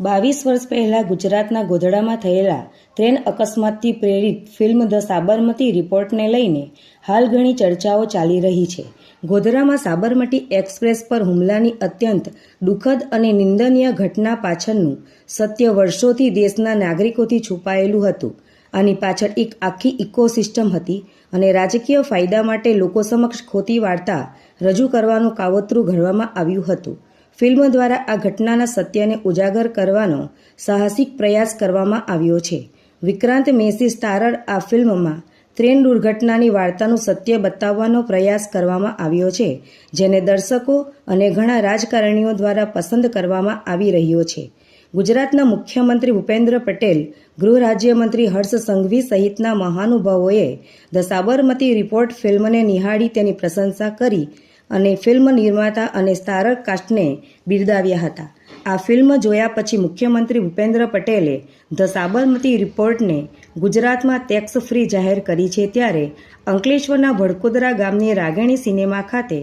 22 વર્ષ પહેલાં ગુજરાતના ગોધરામાં થયેલા ટ્રેન અકસ્માતથી પ્રેરિત ફિલ્મ ધ સાબરમતી રિપોર્ટને લઈને હાલ ઘણી ચર્ચાઓ ચાલી રહી છે. ગોધરામાં સાબરમતી એક્સપ્રેસ પર હુમલાની અત્યંત દુઃખદ અને નિંદનીય ઘટના પાછળનું સત્ય વર્ષોથી દેશના નાગરિકોથી છુપાયેલું હતું. આની પાછળ એક આખી ઇકોસિસ્ટમ હતી અને રાજકીય ફાયદા માટે લોકો સમક્ષ ખોટી વાર્તા રજૂ કરવાનું કાવતરું ઘડવામાં આવ્યું હતું. ફિલ્મ દ્વારા આ ઘટનાના સત્યને ઉજાગર કરવાનો સાહસિક પ્રયાસ કરવામાં આવ્યો છે. વિક્રાંત મેસી સ્ટારર આ ફિલ્મમાં ટ્રેન દુર્ઘટનાની વાર્તાનું સત્ય બતાવવાનો પ્રયાસ કરવામાં આવ્યો છે, જેને દર્શકો અને ઘણા રાજકારણીઓ દ્વારા પસંદ કરવામાં આવી રહ્યો છે. ગુજરાતના મુખ્યમંત્રી ભૂપેન્દ્ર પટેલ, ગૃહ રાજ્યમંત્રી હર્ષ સંઘવી સહિતના મહાનુભાવોએ ધ સાબરમતી રિપોર્ટ ફિલ્મને નિહાળી તેની પ્રશંસા કરી અને ફિલ્મ નિર્માતા અને સ્ટારર કાસ્ટને બિરદાવ્યા હતા. આ ફિલ્મ જોયા પછી મુખ્યમંત્રી ભૂપેન્દ્ર પટેલે ધ સાબરમતી રિપોર્ટને ગુજરાતમાં ટેક્સ ફ્રી જાહેર કરી છે. ત્યારે અંકલેશ્વરના ભડકોદરા ગામની રાગીણી સિનેમા ખાતે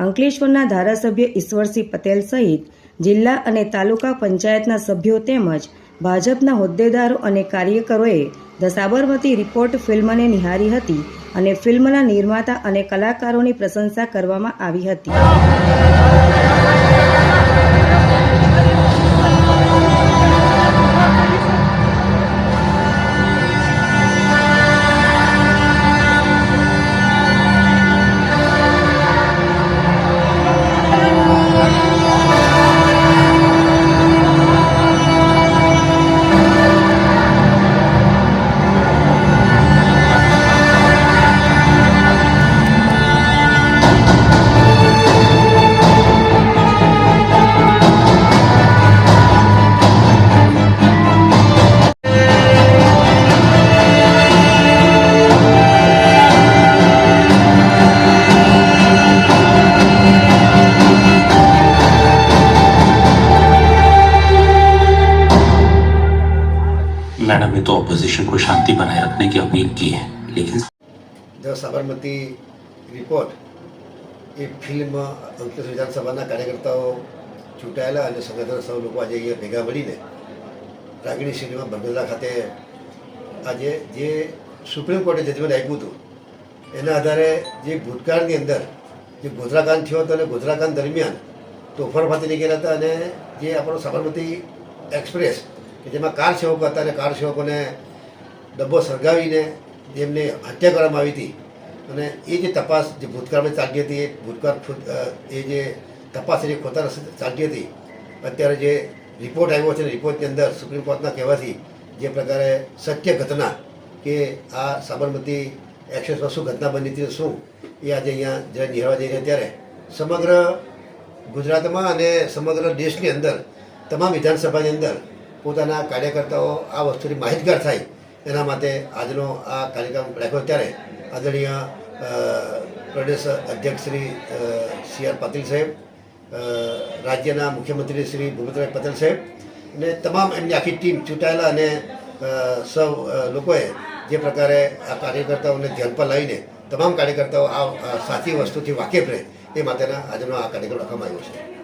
અંકલેશ્વરના ધારાસભ્ય ઈશ્વરસિંહ પટેલ સહિત જિલ્લા અને તાલુકા પંચાયતના સભ્યો તેમજ ભાજપના હોદ્દેદારો અને કાર્યકરોએ ધ સાબરમતી રિપોર્ટ ફિલ્મને નિહાળી હતી અને ફિલ્મના નિર્માતા અને કલાકારોની પ્રશંસા કરવામાં આવી હતી. मैडम ने तो अपोजिशन को शांति बनाए रखने की अपील की है, लेकिन the Sabarmati report A film Ankleshwar વિધાનસભાના કાર્યકર્તાઓ ચૂંટાયેલા અને સંગઠન સૌ લોકો આજે અહીંયા ભેગા મળીને રાગીણી સિનેમા ભડકોદરા ખાતે આજે જે સુપ્રીમ કોર્ટે જજમેન્ટ આપ્યું હતું એના આધારે જે ભૂતકાળની અંદર જે ગોધરાકાંડ થયો હતો અને ગોધરાકાંડ દરમિયાન તોફાન ફાટી નીકળ્યા હતા અને જે આપણો સાબરમતી એક્સપ્રેસ કે જેમાં કાર સેવકો હતા અને કાર સેવકોને ડબ્બો સળગાવીને જેમને હત્યા કરવામાં આવી હતી અને એ જે તપાસ જે ભૂતકાળમાં ચાલતી હતી એ ભૂતકાળ એ જે તપાસ એ ખોટા રસ્તે ચાલતી હતી, અત્યારે જે રિપોર્ટ આવ્યો છે રિપોર્ટની અંદર સુપ્રીમ કોર્ટના કહેવાથી જે પ્રકારે સત્ય ઘટના કે આ સાબરમતી એક્સપ્રેસમાં શું ઘટના બની હતી શું એ આજે અહીંયા જ્યારે નિહાળવા જઈ રહ્યા ત્યારે સમગ્ર ગુજરાતમાં અને સમગ્ર દેશની અંદર તમામ વિધાનસભાની અંદર પોતાના કાર્યકર્તાઓ આ વસ્તુથી માહિતગાર થાય એના માટે આજનો આ કાર્યક્રમ રાખ્યો. ત્યારે આદરણીય પ્રદેશ અધ્યક્ષ શ્રી સી આર પાટીલ સાહેબ, રાજ્યના મુખ્યમંત્રી શ્રી ભૂપેન્દ્રભાઈ પટેલ સાહેબ અને તમામ એમની આખી ટીમ ચૂંટાયેલા અને સૌ લોકોએ જે પ્રકારે આ કાર્યકર્તાઓને ધ્યાન પર લાવીને તમામ કાર્યકર્તાઓ આ સાચી વસ્તુથી વાકેફ રહે એ માટેના આજનો આ કાર્યક્રમ રાખવામાં આવ્યો છે.